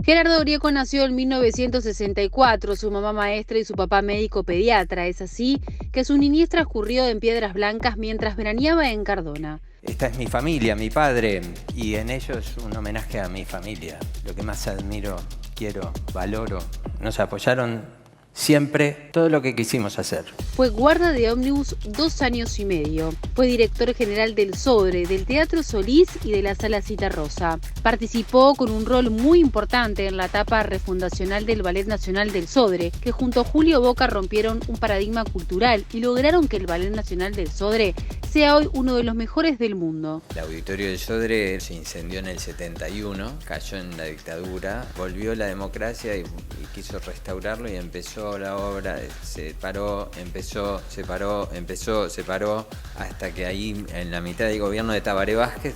Gerardo Grieco nació en 1964, su mamá maestra y su papá médico pediatra. Es así que su niñez transcurrió en Piedras Blancas mientras veraneaba en Cardona. Esta es mi familia, mi padre, y en ellos un homenaje a mi familia. Lo que más admiro, quiero, valoro. Nos apoyaron siempre todo lo que quisimos hacer. Fue guarda de ómnibus 2 años y medio. Fue director general del Sodre, del Teatro Solís y de la Sala Citarrosa. Participó con un rol muy importante en la etapa refundacional del Ballet Nacional del Sodre, que junto a Julio Boca rompieron un paradigma cultural y lograron que el Ballet Nacional del Sodre sea hoy uno de los mejores del mundo. El auditorio del Sodre se incendió en el 71, cayó en la dictadura, volvió la democracia y quiso restaurarlo y empezó la obra, se paró, empezó, se paró, hasta que ahí en la mitad del gobierno de Tabaré Vázquez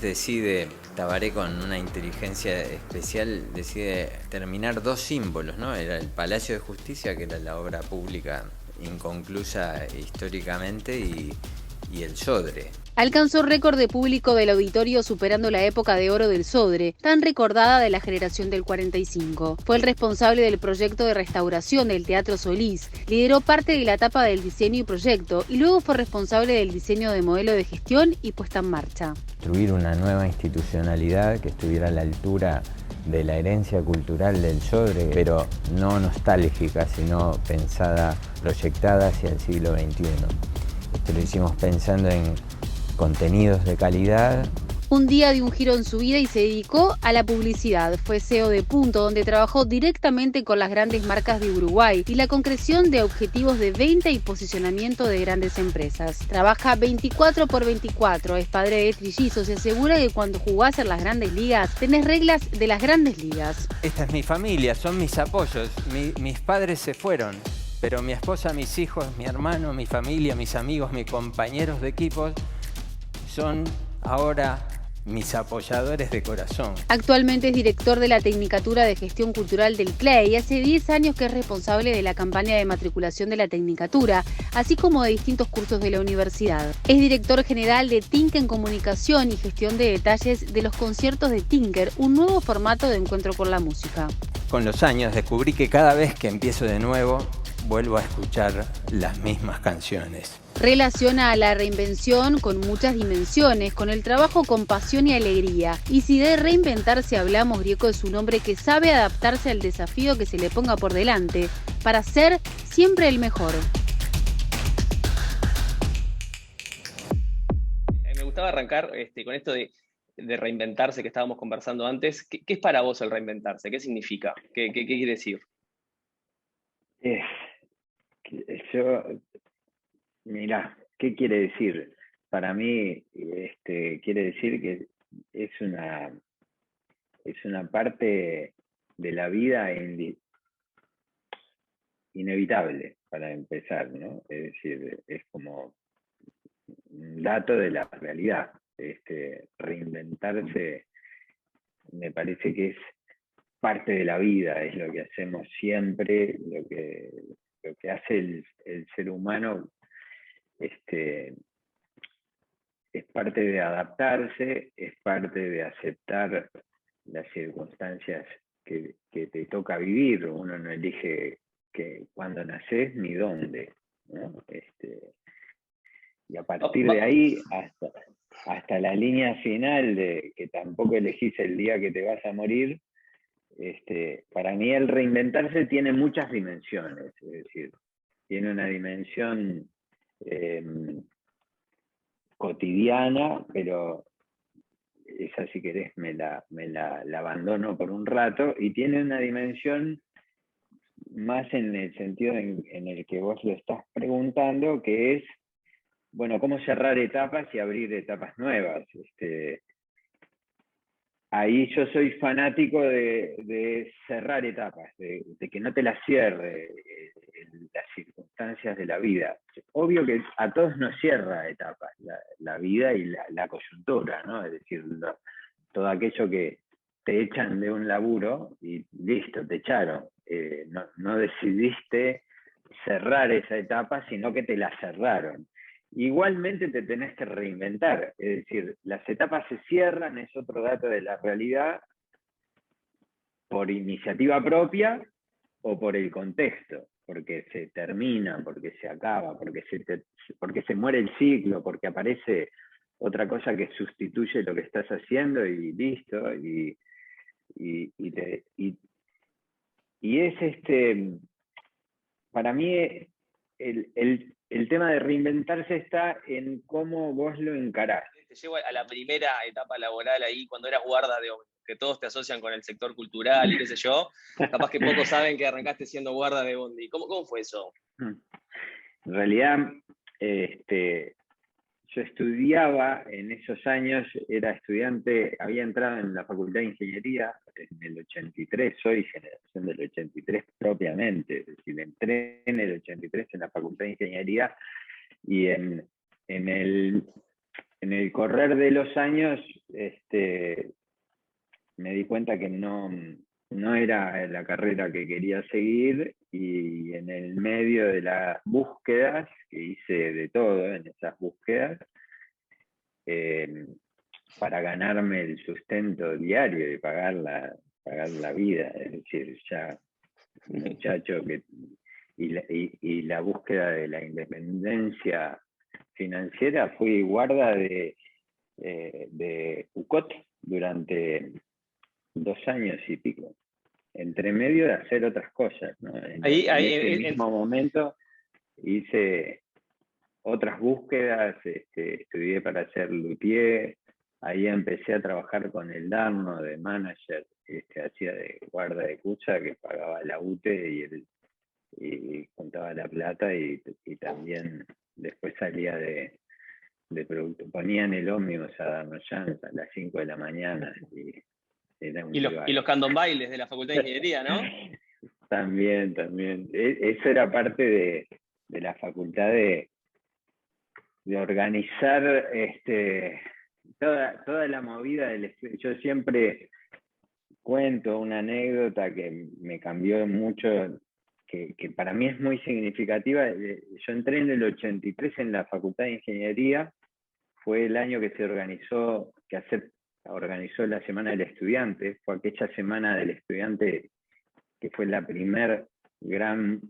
Tabaré con una inteligencia especial decide terminar dos símbolos, ¿no? Era el Palacio de Justicia, que era la obra pública inconclusa históricamente, y el Sodre. Alcanzó récord de público del auditorio superando la época de oro del Sodre, tan recordada de la generación del 45. Fue el responsable del proyecto de restauración del Teatro Solís, lideró parte de la etapa del diseño y proyecto y luego fue responsable del diseño de modelo de gestión y puesta en marcha. Construir una nueva institucionalidad que estuviera a la altura de la herencia cultural del Sodre, pero no nostálgica, sino pensada, proyectada hacia el siglo XXI. Esto lo hicimos pensando en contenidos de calidad. Un día dio un giro en su vida y se dedicó a la publicidad. Fue CEO de Punto, donde trabajó directamente con las grandes marcas de Uruguay y la concreción de objetivos de venta y posicionamiento de grandes empresas. Trabaja 24/24, es padre de trillizos y asegura que cuando jugás en las grandes ligas, tenés reglas de las grandes ligas. Esta es mi familia, son mis apoyos. Mis padres se fueron, pero mi esposa, mis hijos, mi hermano, mi familia, mis amigos, mis compañeros de equipos son ahora mis apoyadores de corazón. Actualmente es director de la Tecnicatura de Gestión Cultural del CLEI y hace 10 años que es responsable de la campaña de matriculación de la Tecnicatura, así como de distintos cursos de la universidad. Es director general de Tinker Comunicación y gestión de detalles de los conciertos de Tinker, un nuevo formato de encuentro con la música. Con los años descubrí que cada vez que empiezo de nuevo, vuelvo a escuchar las mismas canciones. Relaciona a la reinvención con muchas dimensiones, con el trabajo con pasión y alegría. Y si de reinventarse hablamos, Grieco es un hombre que sabe adaptarse al desafío que se le ponga por delante, para ser siempre el mejor. Me gustaba arrancar con esto de reinventarse que estábamos conversando antes. ¿Qué es para vos el reinventarse? ¿Qué significa? ¿Qué quiere decir? Yo, mirá, ¿qué quiere decir? Para mí, quiere decir que es una parte de la vida inevitable, para empezar, ¿no? Es decir, es como un dato de la realidad. Reinventarse me parece que es parte de la vida, es lo que hacemos siempre, lo que hace el ser humano. Es parte de adaptarse, es parte de aceptar las circunstancias que te toca vivir. Uno no elige cuándo nacés ni dónde, ¿no? Y a partir de ahí hasta la línea final de que tampoco elegís el día que te vas a morir, para mí el reinventarse tiene muchas dimensiones, es decir, tiene una dimensión cotidiana, pero esa, si querés, me la abandono por un rato, y tiene una dimensión más en el sentido en el que vos lo estás preguntando, que es, bueno, cómo cerrar etapas y abrir etapas nuevas. Ahí yo soy fanático de cerrar etapas, de que no te las cierre las circunstancias de la vida. Obvio que a todos nos cierra etapas la vida y la coyuntura, ¿no? Es decir, todo aquello que te echan de un laburo y listo, te echaron. No decidiste cerrar esa etapa, sino que te la cerraron. Igualmente te tenés que reinventar, es decir, las etapas se cierran, es otro dato de la realidad, por iniciativa propia o por el contexto, porque se termina, porque se acaba, porque se muere el ciclo, porque aparece otra cosa que sustituye lo que estás haciendo y listo, y es para mí el tema de reinventarse está en cómo vos lo encarás. Te llevo a la primera etapa laboral ahí, cuando eras guarda de Bondi, que todos te asocian con el sector cultural y qué sé yo. Capaz que pocos saben que arrancaste siendo guarda de Bondi. ¿Cómo fue eso? En realidad, yo estudiaba en esos años, era estudiante, había entrado en la Facultad de Ingeniería en el 83, soy generación del 83 propiamente, es decir, entré en el 83 en la Facultad de Ingeniería y en el correr de los años me di cuenta que no era la carrera que quería seguir, y en el medio de las búsquedas, que hice de todo en esas búsquedas, para ganarme el sustento diario y pagar la vida, es decir, ya un muchacho y la búsqueda de la independencia financiera, fui guarda de UCOT durante 2 años y pico, entre medio de hacer otras cosas, ¿no? En ese mismo momento hice otras búsquedas, estudié para ser luthier, ahí empecé a trabajar con el Darno de manager, hacía de guarda de cucha, que pagaba la UTE y contaba la plata, y también después salía de producto, ponían el ómnibus a darnos chance a las 5 de la mañana, y los candombailes de la Facultad de Ingeniería, ¿no? También. Eso era parte de la facultad de organizar toda la movida del estudio. Yo siempre cuento una anécdota que me cambió mucho, que para mí es muy significativa. Yo entré en el 83 en la Facultad de Ingeniería, fue el año que se organizó la Semana del Estudiante, fue aquella Semana del Estudiante que fue la primer gran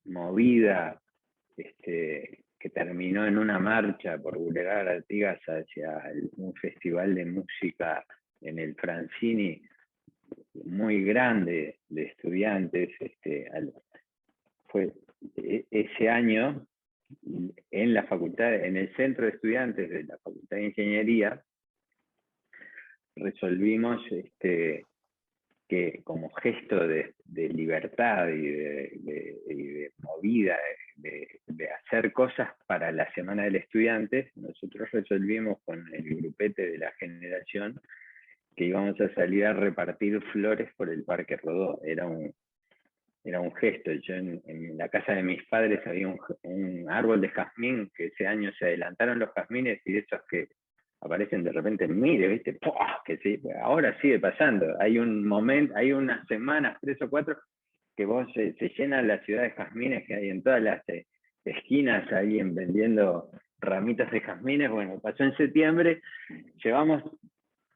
movida que terminó en una marcha por Boulevard Artigas hacia un festival de música en el Francini muy grande de estudiantes. Fue ese año en la facultad, en el centro de estudiantes de la Facultad de Ingeniería, resolvimos que como gesto de libertad y de movida, de hacer cosas para la Semana del Estudiante, nosotros resolvimos con el grupete de la generación que íbamos a salir a repartir flores por el Parque Rodó. Era un gesto. Yo en la casa de mis padres había un árbol de jazmín, que ese año se adelantaron los jazmines, y de esos que aparecen de repente, mire, ¿viste? ¡Pua! Que sí, ahora sigue pasando. Hay un momento, hay unas semanas, 3 o 4, que se llena la ciudad de jazmines, que hay en todas las esquinas, alguien vendiendo ramitas de jazmines. Bueno, pasó en septiembre, llevamos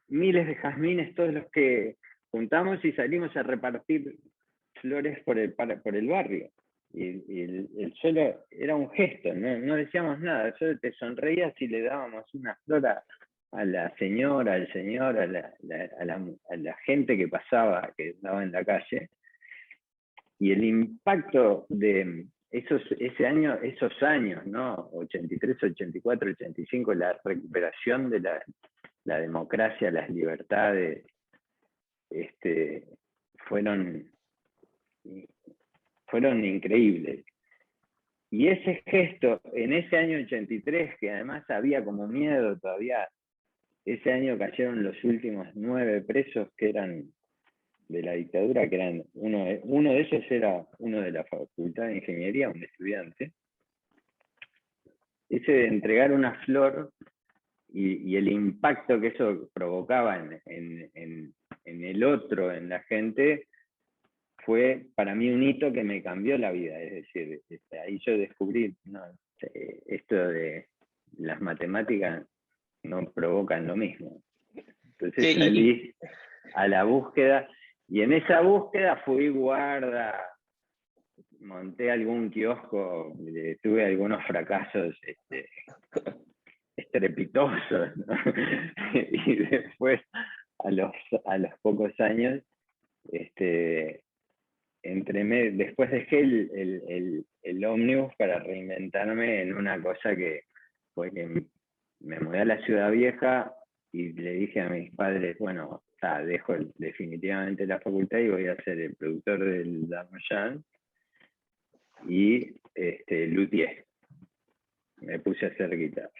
miles de jazmines, todos los que juntamos, y salimos a repartir flores por el barrio. Y el solo era un gesto, no decíamos nada, solo te sonreías y le dábamos una flor a la señora, al señor, a la gente que pasaba, que estaba en la calle. Y el impacto de esos años, ¿no? 83, 84, 85, la recuperación de la democracia, las libertades, fueron increíbles. Y ese gesto, en ese año 83, que además había como miedo todavía, ese año cayeron los últimos 9 presos que eran de la dictadura, que eran uno de ellos era uno de la Facultad de Ingeniería, un estudiante. Ese de entregar una flor y el impacto que eso provocaba en el otro, en la gente, fue para mí un hito que me cambió la vida. Es decir, ahí yo descubrí, esto de las matemáticas no provocan lo mismo. Entonces salí a la búsqueda, Y en esa búsqueda fui guarda, monté algún kiosco, tuve algunos fracasos estrepitosos, ¿no? Y después, a los pocos años, después dejé el ómnibus para reinventarme en una cosa que fue que me mudé a la Ciudad Vieja y le dije a mis padres, bueno, dejo definitivamente la facultad y voy a ser el productor del Darmstadt y luthier. Me puse a hacer guitarra.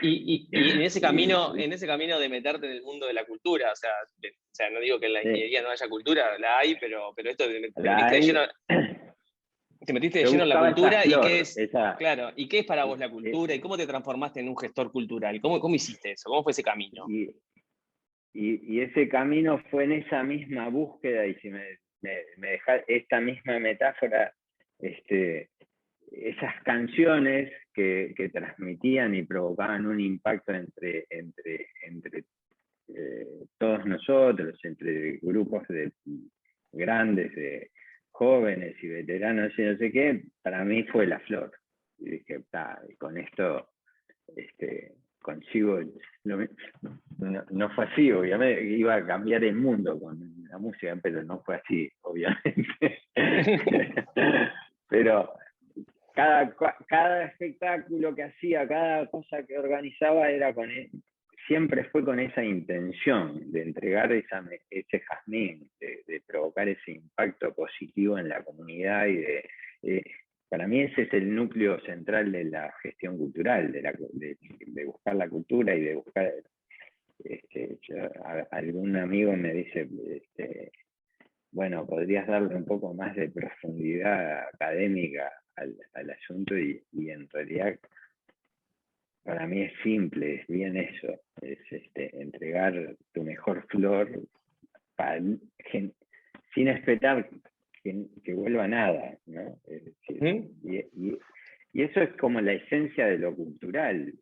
Y en ese camino de meterte en el mundo de la cultura, o sea, no digo que en la ingeniería no haya cultura, la hay, pero esto te metiste de lleno en la cultura, y qué es, claro, y qué es para vos la cultura, y cómo te transformaste en un gestor cultural, cómo hiciste eso, cómo fue ese camino. Y ese camino fue en esa misma búsqueda, y si me dejas esta misma metáfora, esas canciones que transmitían y provocaban un impacto entre todos nosotros, entre grupos grandes, de jóvenes y veteranos y no sé qué, para mí fue la flor. Y dije, con esto consigo, no fue así, obviamente, iba a cambiar el mundo con la música, pero no fue así, obviamente. Pero cada espectáculo que hacía, cada cosa que organizaba, siempre fue con esa intención de entregar ese jazmín, de provocar ese impacto positivo en la comunidad para mí ese es el núcleo central de la gestión cultural, de buscar la cultura y de buscar... algún amigo me dice, bueno, podrías darle un poco más de profundidad académica al asunto y en realidad para mí es simple, es bien eso, es entregar tu mejor flor sin esperar que vuelva nada, ¿no? Es decir, y eso es como la esencia de lo cultural,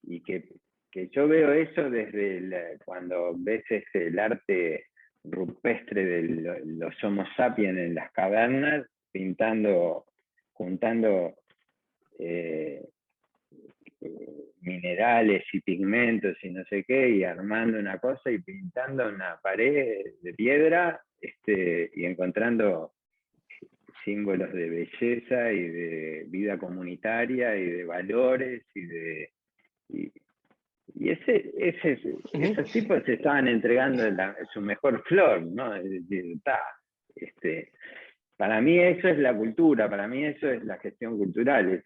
y que yo veo eso desde cuando ves el arte rupestre de los Homo sapiens en las cavernas, juntando minerales y pigmentos y no sé qué, y armando una cosa y pintando una pared de piedra, y encontrando símbolos de belleza y de vida comunitaria y de valores y esos tipos se estaban entregando su mejor flor, ¿no? Es decir, para mí eso es la cultura, para mí eso es la gestión cultural,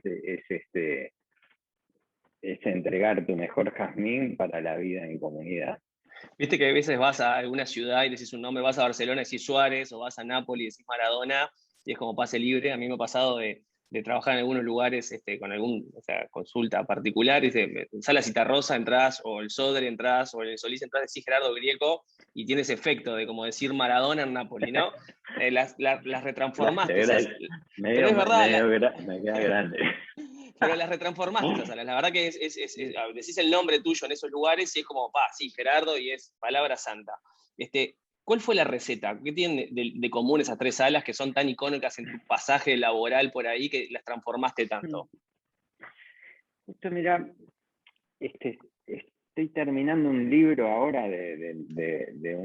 es entregar tu mejor jazmín para la vida en comunidad. Viste que a veces vas a alguna ciudad y decís un nombre, vas a Barcelona y decís Suárez, o vas a Nápoles y decís Maradona, y es como pase libre. A mí me ha pasado de trabajar en algunos lugares con consulta particular, y en Sala Citarrosa entrás, o el Sodre entrás, o en el Solís entrás, decís Gerardo Grieco, y tiene ese efecto de como decir Maradona en Nápoles, ¿no? Las retransformaste. Pero es verdad. Me queda grande. Pero las retransformaste esas salas. La verdad que decís el nombre tuyo en esos lugares y es como, sí, Gerardo, y es palabra santa. ¿Cuál fue la receta? ¿Qué tienen de común esas tres salas que son tan icónicas en tu pasaje laboral por ahí que las transformaste tanto? Justo, mira, estoy terminando un libro ahora de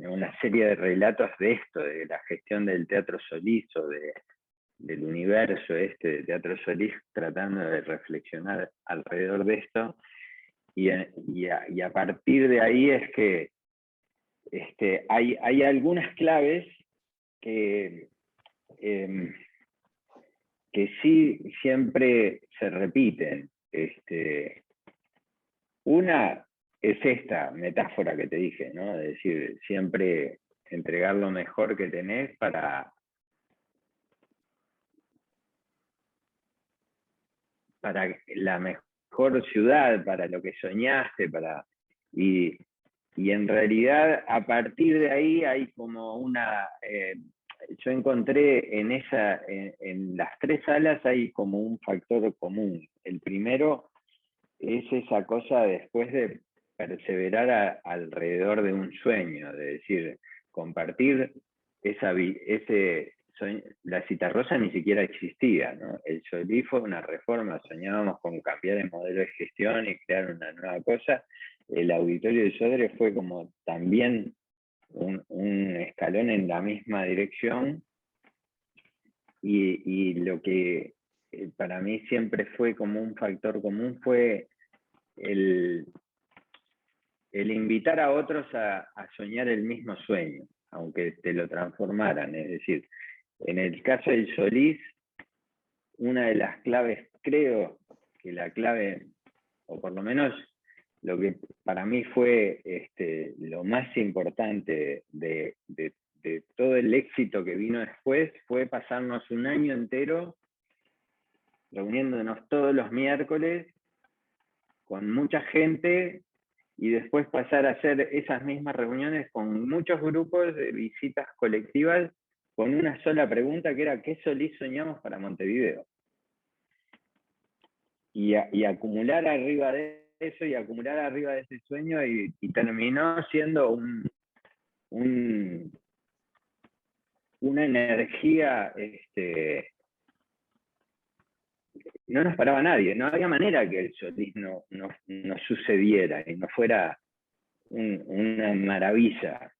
una serie de relatos de esto, de la gestión del Teatro Solís o del universo de Teatro Solís, tratando de reflexionar alrededor de esto, y a partir de ahí es que hay algunas claves que sí siempre se repiten. Una es esta metáfora que te dije, ¿no? Es decir, siempre entregar lo mejor que tenés para la mejor ciudad, para lo que soñaste, y en realidad a partir de ahí hay como yo encontré en las tres salas hay como un factor común. El primero es esa cosa después perseverar alrededor de un sueño, de decir, compartir ese sueño. La Citarrosa ni siquiera existía, ¿no? El Solís fue una reforma, soñábamos con cambiar el modelo de gestión y crear una nueva cosa. El auditorio de Sodre fue como también un escalón en la misma dirección, y lo que para mí siempre fue como un factor común fue el invitar a otros a soñar el mismo sueño, aunque te lo transformaran. Es decir, en el caso del Solís, una de las claves, creo que la clave, o por lo menos lo que para mí fue lo más importante de todo el éxito que vino después, fue pasarnos un año entero reuniéndonos todos los miércoles con mucha gente, y después pasar a hacer esas mismas reuniones con muchos grupos de visitas colectivas con una sola pregunta, que era: ¿qué Solís soñamos para Montevideo? Y acumular arriba de eso, y acumular arriba de ese sueño, y terminó siendo una energía, no nos paraba nadie, no había manera que el Solís no sucediera y no fuera una maravilla,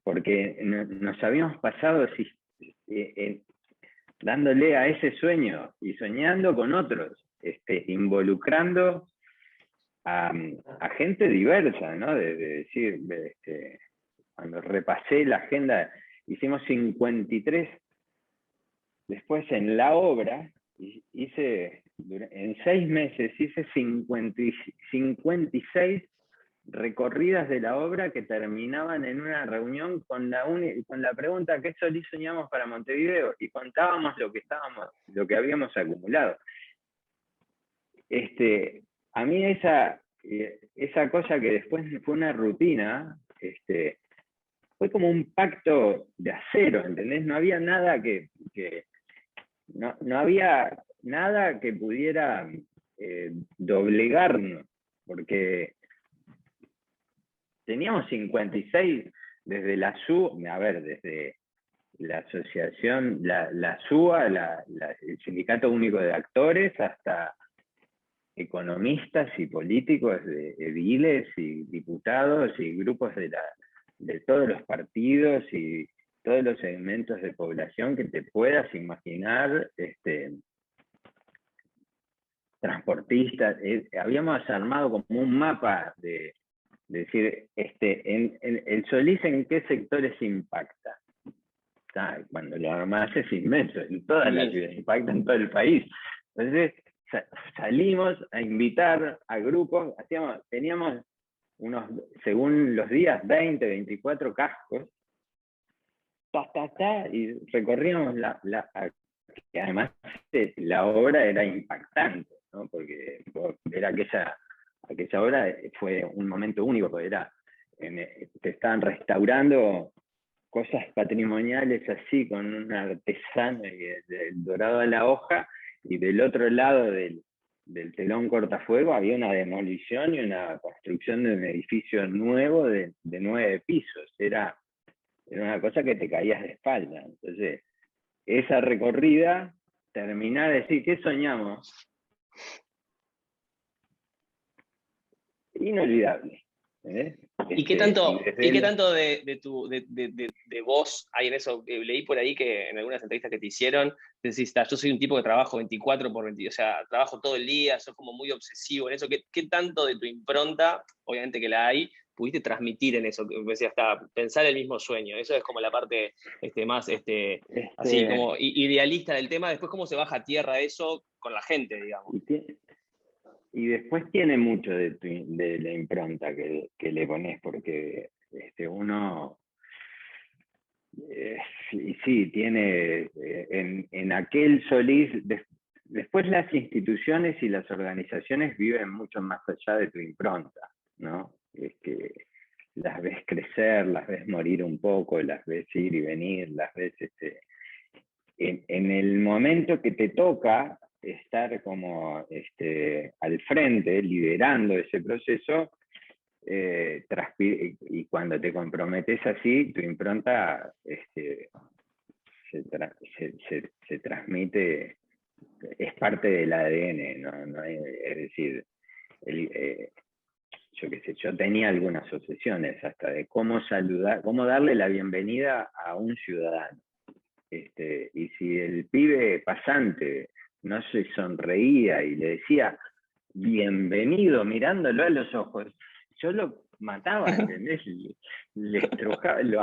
porque nos habíamos pasado dándole a ese sueño y soñando con otros, involucrando a gente diversa, ¿no? De decir, cuando repasé la agenda, hicimos 53, después en la obra, en 6 meses hice 56 recorridas de la obra que terminaban en una reunión con la pregunta: ¿qué Solís soñamos para Montevideo? Y contábamos lo que habíamos acumulado. A mí esa cosa que después fue una rutina, fue como un pacto de acero, ¿entendés? No había nada no había nada que pudiera doblegarnos, porque teníamos 56 desde desde la asociación, la SUA, el Sindicato Único de Actores, hasta economistas y políticos, ediles y diputados y grupos de todos los partidos y todos los segmentos de población que te puedas imaginar, transportistas. Habíamos armado como un mapa de decir, el Solís en qué sectores impacta. Cuando lo armás es inmenso, en toda la ciudad, impacta en todo el país. Entonces salimos a invitar a grupos, teníamos según los días, 20, 24 cascos, y recorríamos que además la obra era impactante, ¿no? Porque era aquella obra fue un momento único, porque te estaban restaurando cosas patrimoniales así, con un artesano del dorado a la hoja, y del otro lado del telón cortafuego había una demolición y una construcción de un edificio nuevo de 9 pisos. Era una cosa que te caías de espalda. Entonces, esa recorrida, terminar de decir, ¿qué soñamos? Inolvidable. ¿Y qué tanto de vos hay en eso? Leí por ahí que en algunas entrevistas que te hicieron, decís: yo soy un tipo que trabajo 24/20, o sea, trabajo todo el día, sos como muy obsesivo en eso. ¿Qué tanto de tu impronta, obviamente que la hay, pudiste transmitir en eso? Que decías, hasta pensar el mismo sueño. Eso es como la parte más así como idealista del tema. Después, ¿cómo se baja a tierra eso con la gente, digamos? Y después tiene mucho de la impronta que le pones, porque uno, sí, tiene en aquel Solís, después las instituciones y las organizaciones viven mucho más allá de tu impronta, ¿no? Es que las ves crecer, las ves morir un poco, las ves ir y venir, las ves en el momento que te toca estar como al frente, liderando ese proceso, y cuando te comprometes así, tu impronta se transmite, es parte del ADN, es decir, yo qué sé, yo tenía algunas obsesiones hasta de cómo saludar, cómo darle la bienvenida a un ciudadano. Y si el pibe pasante no se sonreía y le decía bienvenido mirándolo a los ojos, yo lo mataba, ¿entendés? Le estrujaba, lo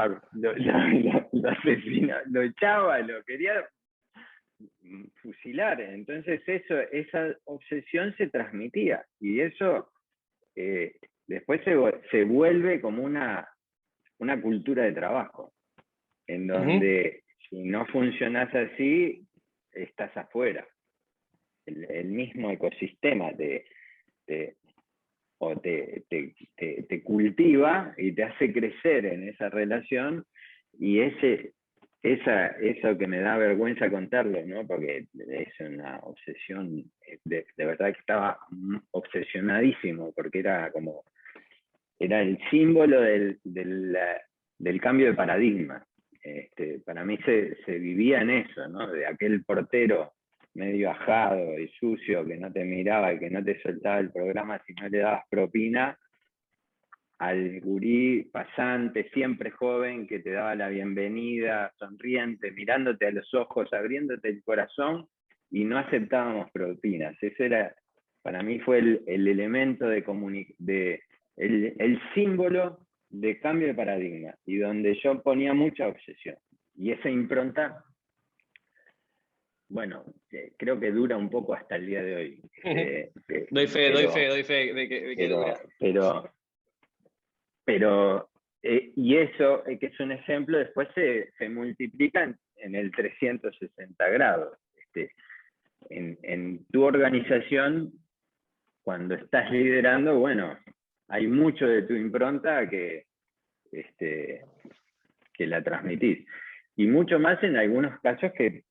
asesinaba, lo echaba, lo quería fusilar. Entonces esa obsesión se transmitía y eso después se vuelve como una cultura de trabajo, en donde si no funcionas así, estás afuera. El mismo ecosistema te cultiva y te hace crecer en esa relación, y eso que me da vergüenza contarlo, ¿no? Porque es una obsesión, de verdad que estaba obsesionadísimo, porque era el símbolo del cambio de paradigma. Para mí se vivía en eso, ¿no? De aquel portero medio ajado y sucio que no te miraba y que no te soltaba el programa si no le dabas propina, al gurí pasante, siempre joven, que te daba la bienvenida, sonriente, mirándote a los ojos, abriéndote el corazón, y no aceptábamos propinas. Ese era, para mí fue el elemento el símbolo de cambio de paradigma, y donde yo ponía mucha obsesión. Y esa impronta, bueno, creo que dura un poco hasta el día de hoy. Doy fe de que dura. Pero y eso, que es un ejemplo, después se multiplica en el 360 grados. En tu organización, cuando estás liderando, bueno, hay mucho de tu impronta que la transmitís. Y mucho más en algunos casos que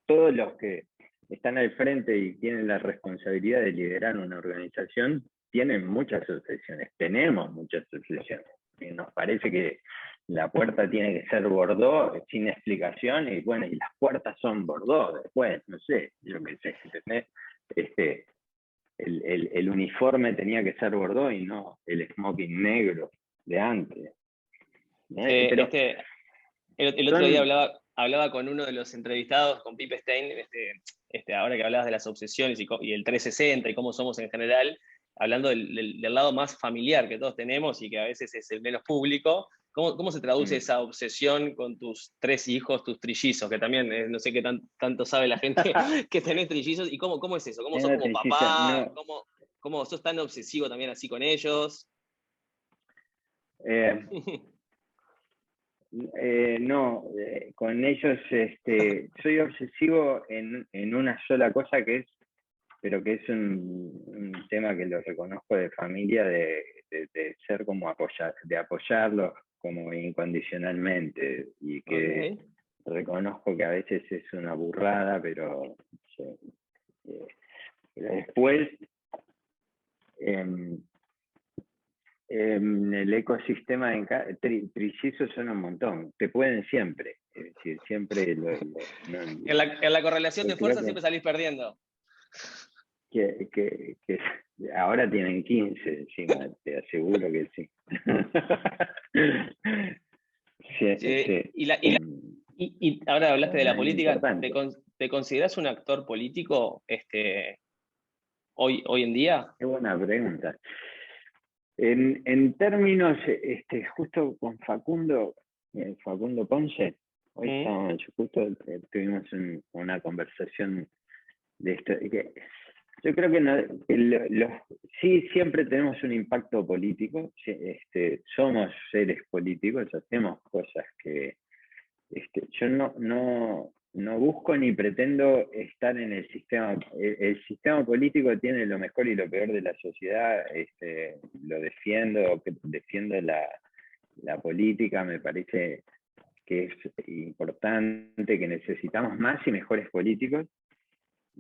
todos los que están al frente y tienen la responsabilidad de liderar una organización tienen muchas obsesiones, tenemos muchas obsesiones. Y nos parece que la puerta tiene que ser bordó sin explicación, y bueno, y las puertas son bordó después, no sé, yo qué sé, ¿entendés? El uniforme tenía que ser bordó y no el smoking negro de antes. Pero el otro día hablaba con uno de los entrevistados, con Pipe Stein, ahora que hablabas de las obsesiones y el 360 y cómo somos en general, hablando del lado más familiar que todos tenemos y que a veces es el menos público. ¿Cómo se traduce esa obsesión con tus 3 hijos, tus trillizos? Que también no sé qué tanto sabe la gente que tenés trillizos. ¿Y cómo es eso? ¿Cómo sos como papá? No. ¿Cómo sos tan obsesivo también así con ellos? No, con ellos soy obsesivo en una sola cosa, pero que es un tema que lo reconozco de familia, de ser como de apoyarlos como incondicionalmente, y que reconozco que a veces es una burrada, pero después el ecosistema trillizos son un montón, te pueden siempre, es decir, siempre en la correlación de fuerzas siempre salís perdiendo. Que ahora tienen 15 encima, te aseguro que sí. Sí. Y ahora hablaste de la política, importante. ¿te considerás un actor político hoy en día? Qué buena pregunta. En términos, justo con Facundo Ponce, hoy justo tuvimos una conversación de esto, que yo creo que sí, siempre tenemos un impacto político, somos seres políticos, hacemos cosas que yo no busco ni pretendo estar en el sistema. El sistema político tiene lo mejor y lo peor de la sociedad, lo defiendo la política, me parece que es importante, que necesitamos más y mejores políticos.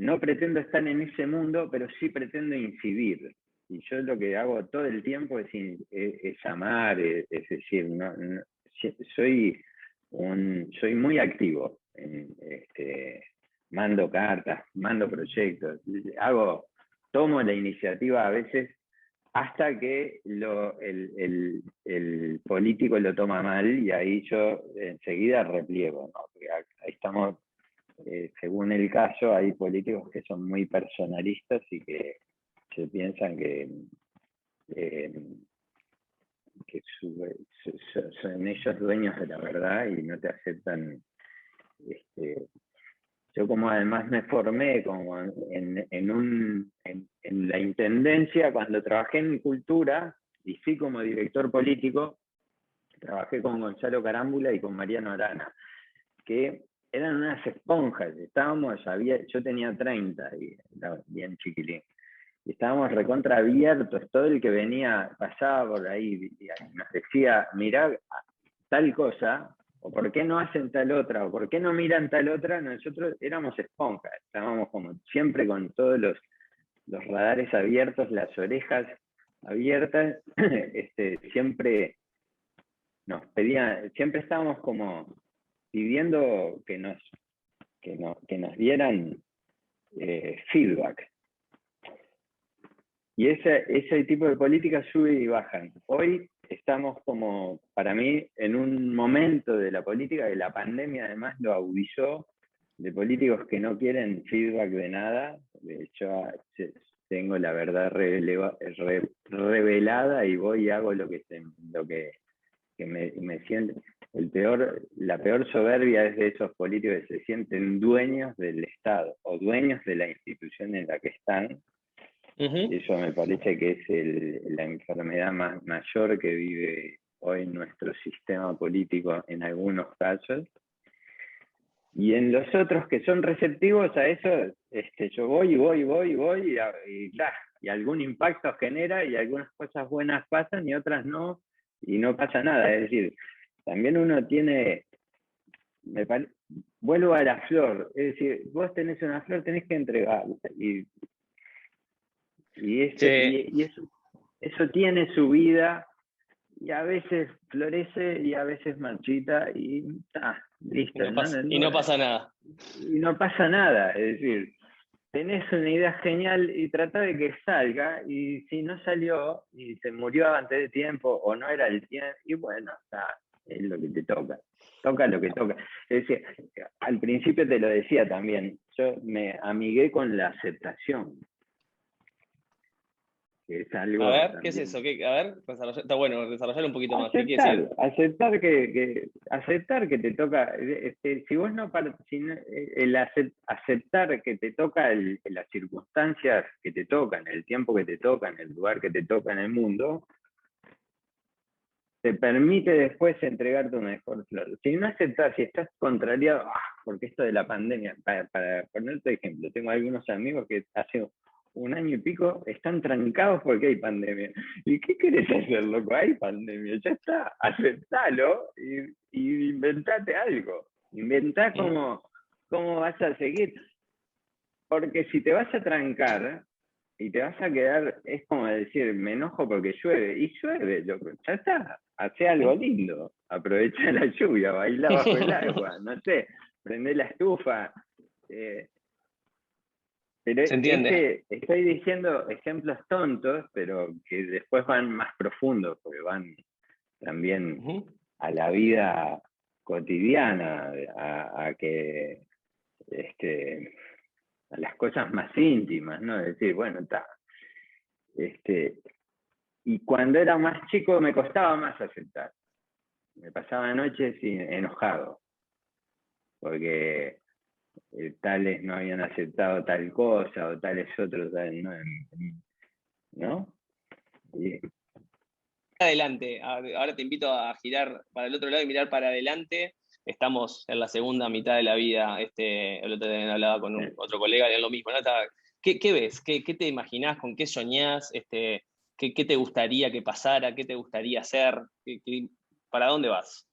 No pretendo estar en ese mundo, pero sí pretendo incidir. Y yo lo que hago todo el tiempo es amar, es decir, soy, soy muy activo. Mando cartas, mando proyectos, tomo la iniciativa a veces hasta que el político lo toma mal y ahí yo enseguida repliego, ¿no? Porque ahí estamos, según el caso, hay políticos que son muy personalistas y que se piensan eh, que son ellos dueños de la verdad y no te aceptan. Yo como además me formé como en la intendencia, cuando trabajé en cultura, y fui como director político, trabajé con Gonzalo Carámbula y con Mariano Arana, que eran unas esponjas. Yo tenía 30 y era bien chiquilín. Y estábamos recontra abiertos, todo el que venía, pasaba por ahí y nos decía, mirá tal cosa, o por qué no hacen tal otra, o por qué no miran tal otra. Nosotros éramos esponjas, estábamos como siempre con todos los radares abiertos, las orejas abiertas, siempre nos pedían, siempre estábamos como pidiendo que nos dieran feedback. Y ese tipo de políticas sube y bajan. Hoy estamos como, para mí, en un momento de la política, que la pandemia además lo agudizó, de políticos que no quieren feedback de nada. Yo tengo la verdad revelada y voy y hago lo que me siento. La peor soberbia es de esos políticos que se sienten dueños del Estado o dueños de la institución en la que están. Eso me parece que es la enfermedad mayor que vive hoy nuestro sistema político en algunos casos. Y en los otros que son receptivos a eso, yo voy y algún impacto genera y algunas cosas buenas pasan y otras no, y no pasa nada. Es decir, también uno tiene, vuelvo a la flor, es decir, vos tenés una flor, tenés que entregarla. Y eso tiene su vida, y a veces florece y a veces marchita y listo. Y no pasa nada. Y no pasa nada, es decir, tenés una idea genial y trata de que salga, y si no salió y se murió antes de tiempo o no era el tiempo, y bueno, es lo que te toca lo que toca. Es decir, al principio te lo decía también, yo me amigué con la aceptación. Es algo a ver, también. ¿qué es eso? Está bueno desarrollar un poquito más. ¿Qué quiere decir? Aceptar que te toca, si vos no, aceptar que te toca las circunstancias que te tocan, el tiempo que te tocan, el lugar que te toca en el mundo, te permite después entregarte una mejor flor. Si no aceptás, si estás contrariado, porque esto de la pandemia, para ponerte ejemplo, tengo algunos amigos que hace un año y pico están trancados porque hay pandemia. ¿Y qué querés hacer, loco? Hay pandemia, ya está, aceptalo y inventate algo. Inventá cómo vas a seguir. Porque si te vas a trancar y te vas a quedar, es como decir, me enojo porque llueve. Y llueve, loco, ya está, hace algo lindo. Aprovecha la lluvia, baila bajo el agua, no sé, prende la estufa. Pero Se entiende. estoy diciendo ejemplos tontos, pero que después van más profundos, porque van también a la vida cotidiana, a las cosas más íntimas, ¿no? Es decir, bueno, está. Y cuando era más chico me costaba más aceptar. Me pasaba noches enojado, porque tales no habían aceptado tal cosa, o tales otros, ¿no? Y, Adelante, ahora te invito a girar para el otro lado y mirar para adelante. Estamos en la segunda mitad de la vida. El otro día hablaba con otro colega de lo mismo, ¿no? ¿Qué ves? ¿Qué te imaginás? ¿Con qué soñás? ¿Qué te gustaría que pasara? ¿Qué te gustaría hacer? ¿Para dónde vas?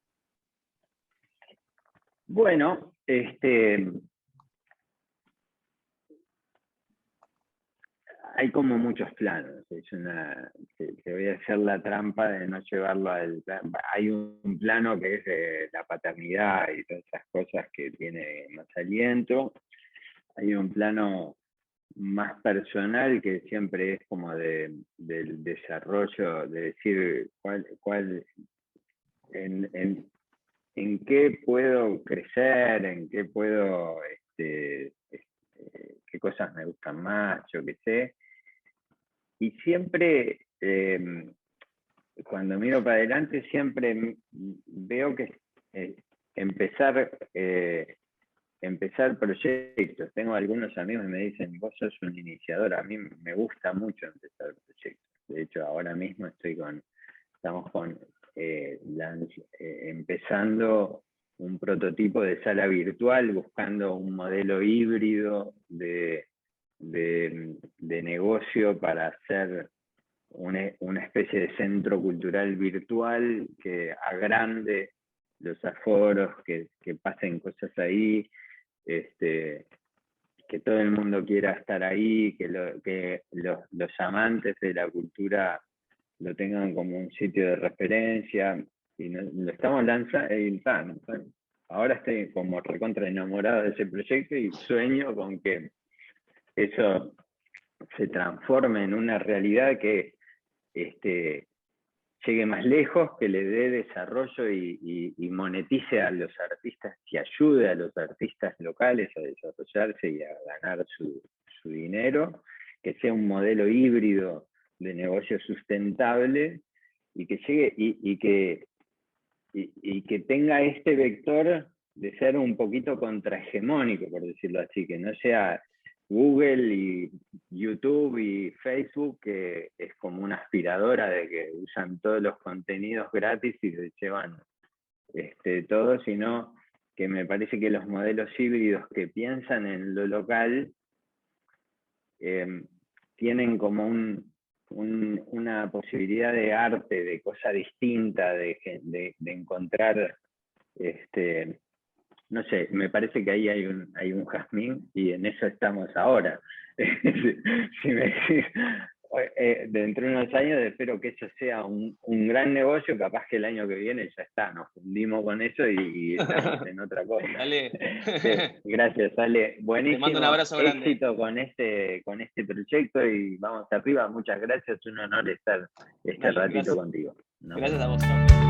hay como muchos planos. Te voy a hacer la trampa de no llevarlo al plan. Hay un plano que es la paternidad y todas esas cosas que tiene más aliento. Hay un plano más personal que siempre es como del desarrollo, de decir en qué puedo crecer, en qué puedo, qué cosas me gustan más, yo qué sé. Y siempre, cuando miro para adelante, siempre veo que empezar proyectos. Tengo algunos amigos que me dicen, vos sos un iniciador. A mí me gusta mucho empezar proyectos. De hecho, ahora mismo estamos empezando un prototipo de sala virtual, buscando un modelo híbrido de negocio para hacer una especie de centro cultural virtual que agrande los aforos, que pasen cosas ahí, que todo el mundo quiera estar ahí, que los amantes de la cultura lo tengan como un sitio de referencia, y lo estamos lanzando. Ahora estoy como recontra enamorado de ese proyecto y sueño con que eso se transforme en una realidad que llegue más lejos, que le dé desarrollo y monetice a los artistas, que ayude a los artistas locales a desarrollarse y a ganar su dinero, que sea un modelo híbrido de negocio sustentable y que llegue y que tenga este vector de ser un poquito contrahegemónico, por decirlo así, que no sea Google y YouTube y Facebook, que es como una aspiradora de que usan todos los contenidos gratis y se llevan todo, sino que me parece que los modelos híbridos que piensan en lo local tienen como una posibilidad de arte, de cosa distinta, de encontrar, no sé, me parece que ahí hay un jazmín y en eso estamos ahora. Si me decís, dentro de unos años espero que eso sea un gran negocio, capaz que el año que viene ya está, nos fundimos con eso y estamos en otra cosa. Dale. Gracias, Ale. Buenísimo. Te mando un abrazo grande. Éxito con este proyecto y vamos arriba. Muchas gracias, un honor estar este ratito contigo. Gracias a vos.